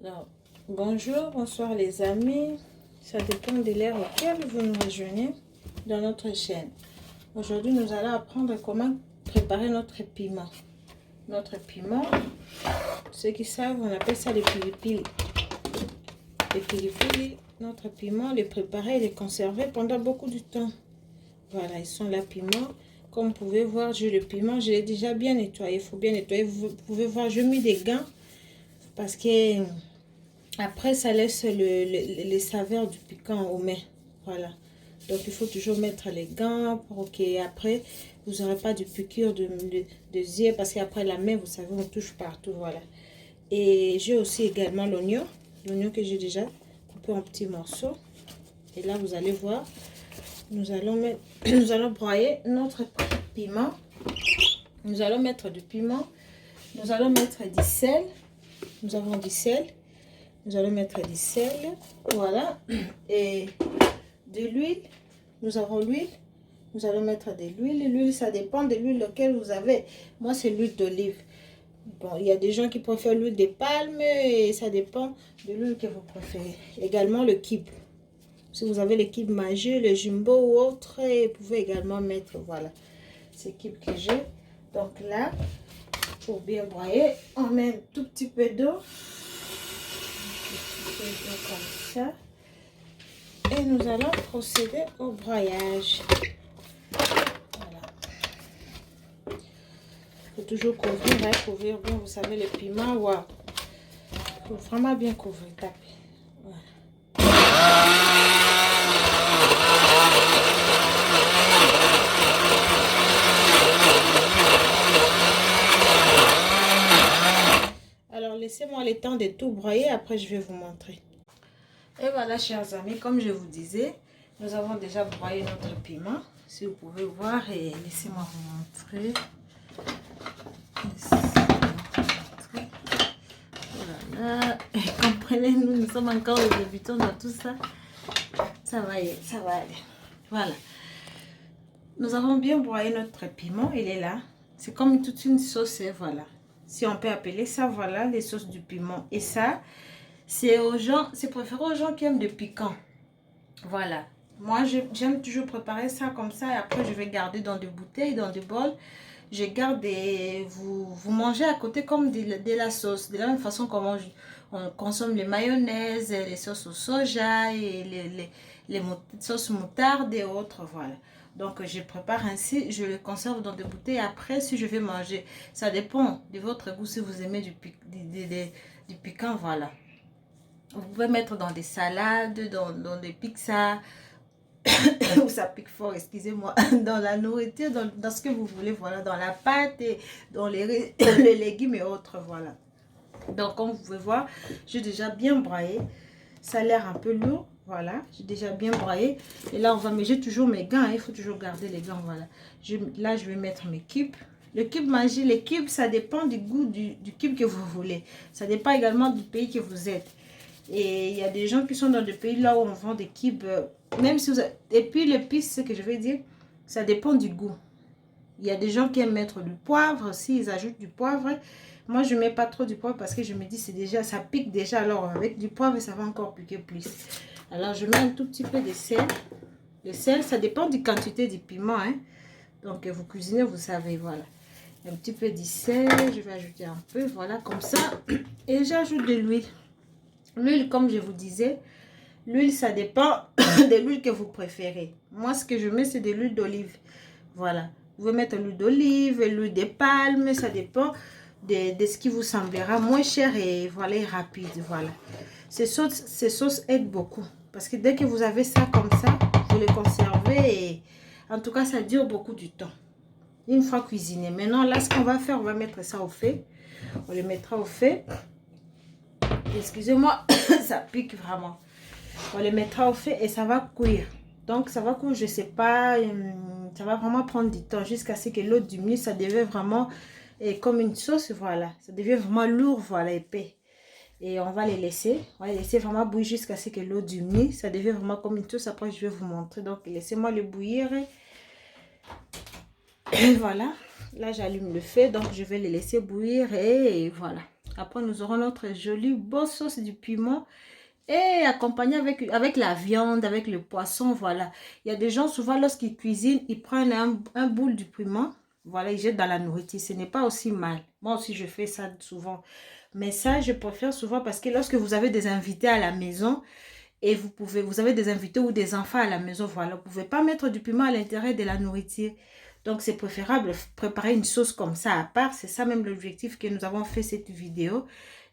Alors, bonjour, bonsoir les amis. Ça dépend de l'heure auquel vous nous rejoignez dans notre chaîne. Aujourd'hui, nous allons apprendre comment préparer notre piment. Notre piment, ceux qui savent, on appelle ça les pilipili. Les pilipili, notre piment, les préparer et les conserver pendant beaucoup de temps. Voilà, ils sont là, piment. Comme vous pouvez voir, j'ai le piment, je l'ai déjà bien nettoyé. Il faut bien nettoyer. Vous pouvez voir, je mets des gants parce que après ça laisse les saveurs du piquant aux mains. Voilà. Donc il faut toujours mettre les gants pour qu'après vous n'aurez pas de piqûre de yeux parce qu'après la main, vous savez, on touche partout. Voilà. Et j'ai aussi également l'oignon. L'oignon que j'ai déjà coupé en petits morceaux. Et là, vous allez voir, nous allons broyer notre piment. Nous allons mettre du piment. Nous allons mettre du sel. Nous avons du sel. Nous allons mettre du sel. Voilà. Et de l'huile. Nous avons l'huile. Nous allons mettre de l'huile. L'huile, ça dépend de l'huile laquelle vous avez. Moi, c'est l'huile d'olive. Bon, il y a des gens qui préfèrent l'huile de palme et ça dépend de l'huile que vous préférez. Également le kib. Si vous avez le kib Maggi, le jumbo ou autre, vous pouvez également mettre, voilà, c'est kib que j'ai. Donc là, pour bien broyer, on met un tout petit peu d'eau. Comme ça. Et nous allons procéder au broyage. Voilà. Il faut toujours couvrir, hein, couvrir bien, vous savez, le piment, waouh. Il faut vraiment bien couvrir, taper. Voilà. Alors, laissez-moi le temps de tout broyer, après je vais vous montrer. Et voilà, chers amis, comme je vous disais, nous avons déjà broyé notre piment. Si vous pouvez voir, et laissez-moi vous montrer. Voilà. Et comprenez, nous sommes encore les débutants dans tout ça. Ça va aller, ça va aller. Voilà. Nous avons bien broyé notre piment, il est là. C'est comme toute une sauce, voilà. Si on peut appeler ça, voilà, les sauces du piment. Et ça, c'est aux gens, c'est préféré aux gens qui aiment le piquant. Voilà. Moi, j'aime toujours préparer ça comme ça. Et après, je vais garder dans des bouteilles, dans des bols. Je garde et vous mangez à côté comme de la sauce. De la même façon comment on consomme les mayonnaises, les sauces au soja et les sauces moutarde et autres. Voilà. Donc, je prépare ainsi. Je les conserve dans des bouteilles. Après, si je vais manger, ça dépend de votre goût. Si vous aimez du piquant, voilà. Vous pouvez mettre dans des salades, dans des pizzas. Où ça pique fort, excusez-moi, dans la nourriture, dans ce que vous voulez, voilà, dans la pâte et dans les légumes et autres, voilà. Donc, comme vous pouvez voir, j'ai déjà bien broyé. Ça a l'air un peu lourd, voilà, j'ai déjà bien broyé. Et là, mais j'ai toujours mes gants, hein, il faut toujours garder les gants, voilà. Là, je vais mettre mes cubes. Le cube Maggi, les cubes, ça dépend du goût du cube que vous voulez. Ça dépend également du pays que vous êtes. Et il y a des gens qui sont dans des pays là où on vend des cubes, même si vous avez... Et puis l'épice, ce que je vais dire, ça dépend du goût. Il y a des gens qui aiment mettre du poivre, s'ils ajoutent du poivre. Moi, je ne mets pas trop du poivre parce que je me dis, c'est déjà, ça pique déjà. Alors, avec du poivre, ça va encore piquer plus. Alors, je mets un tout petit peu de sel. Le sel, ça dépend de la quantité du piment, hein. Donc, vous cuisinez, vous savez, voilà. Un petit peu de sel, je vais ajouter un peu, voilà, comme ça. Et j'ajoute de l'huile. L'huile, comme je vous disais, l'huile, ça dépend de l'huile que vous préférez. Moi, ce que je mets, c'est de l'huile d'olive. Voilà. Vous pouvez mettre l'huile d'olive, l'huile de palme, ça dépend de ce qui vous semblera moins cher et voilà, et rapide. Voilà. Ces sauces aident beaucoup. Parce que dès que vous avez ça comme ça, vous les conservez et en tout cas, ça dure beaucoup du temps. Une fois cuisiné. Maintenant, là, ce qu'on va faire, on va mettre ça au feu. On le mettra au feu. Excusez-moi, ça pique vraiment. On les mettra au feu et ça va cuire. Donc, ça va cuire, je ne sais pas, ça va vraiment prendre du temps jusqu'à ce que l'eau diminue. Ça devient vraiment comme une sauce, voilà. Ça devient vraiment lourd, voilà, épais. Et on va les laisser. On va les laisser vraiment bouillir jusqu'à ce que l'eau diminue. Ça devient vraiment comme une sauce. Après, je vais vous montrer. Donc, laissez-moi le bouillir. Et voilà. Là, j'allume le feu. Donc, je vais les laisser bouillir et voilà. Après, nous aurons notre jolie bonne sauce du piment. Et accompagné avec la viande, avec le poisson, voilà. Il y a des gens, souvent, lorsqu'ils cuisinent, ils prennent un boule du piment. Voilà, ils jettent dans la nourriture. Ce n'est pas aussi mal. Moi aussi, je fais ça souvent. Mais ça, je préfère souvent parce que lorsque vous avez des invités à la maison, et vous avez des invités ou des enfants à la maison, voilà, vous ne pouvez pas mettre du piment à l'intérieur de la nourriture. Donc, c'est préférable de préparer une sauce comme ça à part. C'est ça même l'objectif que nous avons fait cette vidéo.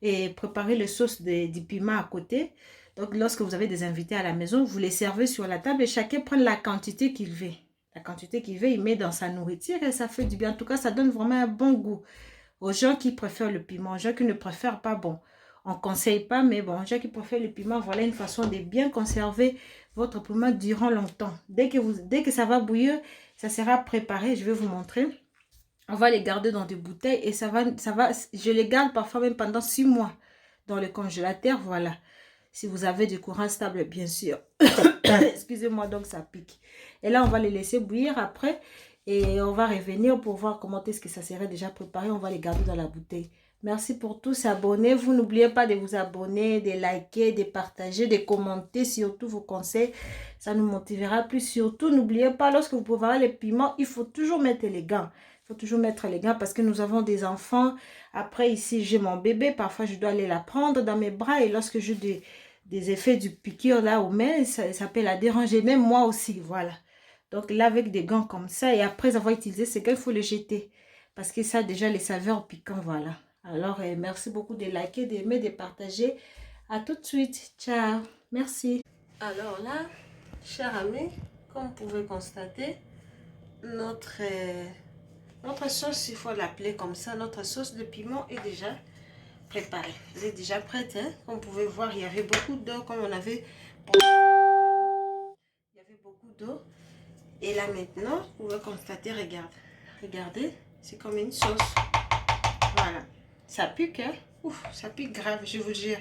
Et préparer le sauce du piment à côté. Donc, lorsque vous avez des invités à la maison, vous les servez sur la table et chacun prend la quantité qu'il veut. La quantité qu'il veut, il met dans sa nourriture et ça fait du bien. En tout cas, ça donne vraiment un bon goût. Aux gens qui préfèrent le piment, aux gens qui ne préfèrent pas, bon, on ne conseille pas, mais bon, aux gens qui préfèrent le piment, voilà une façon de bien conserver votre piment durant longtemps. Dès que ça va bouillir, ça sera préparé, je vais vous montrer. On va les garder dans des bouteilles et je les garde parfois même pendant 6 mois dans le congélateur, voilà. Si vous avez du courant stable, bien sûr. Excusez-moi, donc ça pique. Et là, on va les laisser bouillir après. Et on va revenir pour voir comment est-ce que ça serait déjà préparé. On va les garder dans la bouteille. Merci pour tous. Abonnez-vous. N'oubliez pas de vous abonner, de liker, de partager, de commenter surtout vos conseils. Ça nous motivera plus. Surtout, n'oubliez pas, lorsque vous préparez les piments, il faut toujours mettre les gants. Il faut toujours mettre les gants parce que nous avons des enfants. Après, ici, j'ai mon bébé. Parfois, je dois aller la prendre dans mes bras. Et lorsque j'ai des effets du piqûre là aux mains, ça peut la déranger. Même moi aussi, voilà. Donc là, avec des gants comme ça, et après avoir utilisé ces gants, il faut les jeter. Parce que ça a déjà les saveurs piquantes, voilà. Alors, merci beaucoup de liker, d'aimer, de partager. À tout de suite. Ciao. Merci. Alors là, chers amis, comme vous pouvez constater, notre sauce, il faut l'appeler comme ça, notre sauce de piment est déjà préparée. Elle est déjà prête, hein? Comme vous pouvez voir, il y avait beaucoup d'eau, comme on avait... Il y avait beaucoup d'eau. Et là maintenant, vous pouvez constater, regardez, c'est comme une sauce. Voilà, ça pique, hein? Ouf, ça pique grave, je vous jure,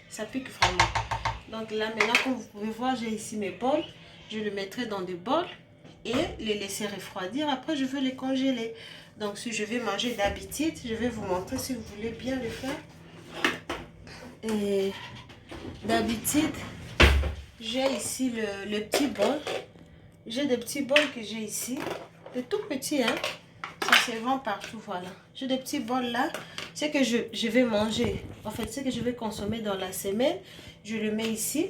ça pique vraiment. Donc là maintenant, comme vous pouvez voir, j'ai ici mes bols. Je les mettrai dans des bols et les laisser refroidir. Après, je vais les congeler. Donc si je vais manger d'habitude, je vais vous montrer si vous voulez bien le faire. Et d'habitude, j'ai ici le petit bol. J'ai des petits bols que j'ai ici. De tout petits, hein. Ça se vend partout, voilà. J'ai des petits bols là. C'est que je vais manger. En fait, c'est que je vais consommer dans la semaine. Je le mets ici.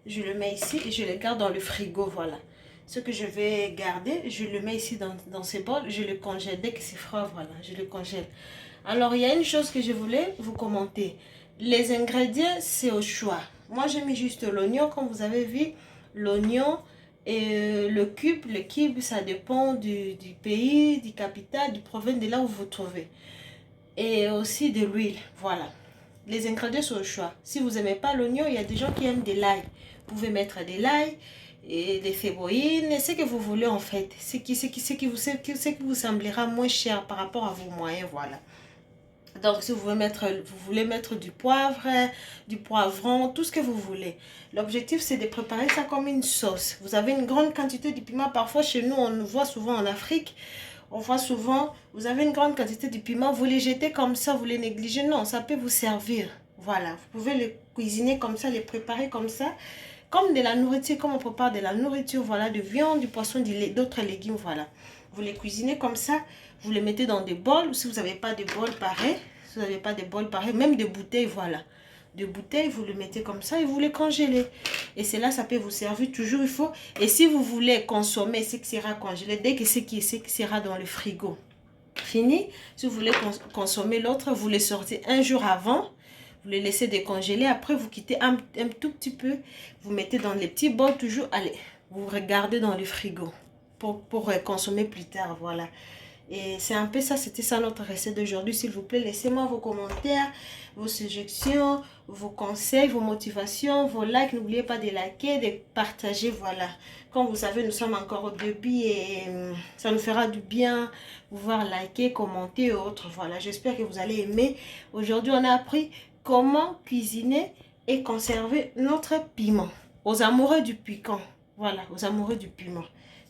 Je le mets ici et je le garde dans le frigo, voilà. Ce que je vais garder, je le mets ici dans ces bols. Je le congèle. Dès que c'est froid, voilà, je le congèle. Alors, il y a une chose que je voulais vous commenter. Les ingrédients, c'est au choix. Moi, j'ai mis juste l'oignon, comme vous avez vu. L'oignon... Et le cube, ça dépend du pays, du capital, du province, de là où vous vous trouvez. Et aussi de l'huile, voilà. Les ingrédients sont au choix. Si vous n'aimez pas l'oignon, il y a des gens qui aiment de l'ail. Vous pouvez mettre de l'ail, et des céboïnes, ce que vous voulez en fait. Ce qui vous semblera moins cher par rapport à vos moyens, voilà. Donc, si vous voulez mettre du poivre, du poivron, tout ce que vous voulez. L'objectif, c'est de préparer ça comme une sauce. Vous avez une grande quantité de piment. Parfois, chez nous, on le voit souvent en Afrique. On voit souvent, vous avez une grande quantité de piment. Vous les jetez comme ça, vous les négligez. Non, ça peut vous servir. Voilà, vous pouvez les cuisiner comme ça, les préparer comme ça. Comme de la nourriture, comme on prépare de la nourriture, voilà, de viande, du poisson, d'autres légumes, voilà. Vous les cuisinez comme ça. Vous les mettez dans des bols, ou si vous n'avez pas de bol pareil, si vous n'avez pas de bol pareil, même des bouteilles, voilà. De bouteilles, vous le mettez comme ça et vous les congelez. Et cela, ça peut vous servir toujours, il faut. Et si vous voulez consommer ce qui sera congelé, dès que ce qui sera dans le frigo, fini. Si vous voulez consommer l'autre, vous les sortez un jour avant. Vous les laissez décongeler. Après, vous quittez un tout petit peu. Vous mettez dans les petits bols toujours. Allez, vous regardez dans le frigo pour consommer plus tard, voilà. Et c'est un peu ça, c'était ça notre recette d'aujourd'hui. S'il vous plaît, laissez-moi vos commentaires, vos suggestions, vos conseils, vos motivations, vos likes. N'oubliez pas de liker, de partager, voilà. Comme vous savez, nous sommes encore au début et ça nous fera du bien pouvoir liker, commenter et autres. Voilà, j'espère que vous allez aimer. Aujourd'hui, on a appris comment cuisiner et conserver notre piment. Aux amoureux du piquant, voilà, aux amoureux du piment.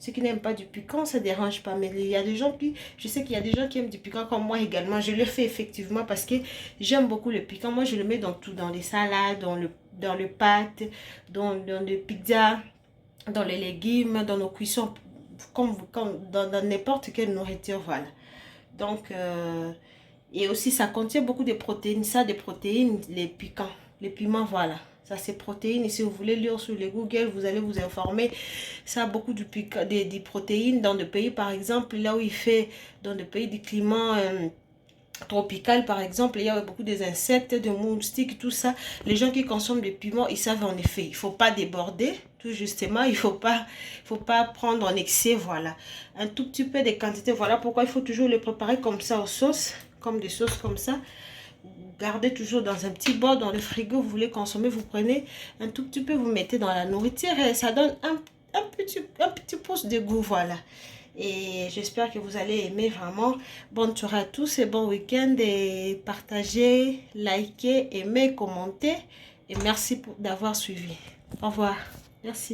Ceux qui n'aiment pas du piquant, ça ne dérange pas. Mais il y a des gens qui, je sais qu'il y a des gens qui aiment du piquant comme moi également. Je le fais effectivement parce que j'aime beaucoup le piquant. Moi, je le mets dans tout, dans les salades, dans le pâte, dans les pizzas, dans les légumes, dans nos cuissons, dans n'importe quelle nourriture, voilà. Donc, et aussi, ça contient beaucoup de protéines. Ça, des protéines, les piquants, les piments, voilà. Ça, c'est protéines. Et si vous voulez lire sur les Google, vous allez vous informer. Ça a beaucoup de des protéines dans des pays, par exemple, là où il fait, dans des pays du climat tropical, par exemple, il y a beaucoup des insectes, de moustiques, tout ça. Les gens qui consomment des piments, ils savent en effet, il ne faut pas déborder, tout justement, il faut pas prendre en excès, voilà. Un tout petit peu de quantité, voilà pourquoi il faut toujours le préparer comme ça aux sauces, comme des sauces comme ça. Gardez toujours dans un petit bol, dans le frigo, vous voulez consommer, vous prenez un tout petit peu, vous mettez dans la nourriture et ça donne un petit pouce de goût, voilà. Et j'espère que vous allez aimer vraiment. Bonne soirée à tous et bon week-end. Et partagez, likez, aimez, commentez. Et merci d'avoir suivi. Au revoir. Merci.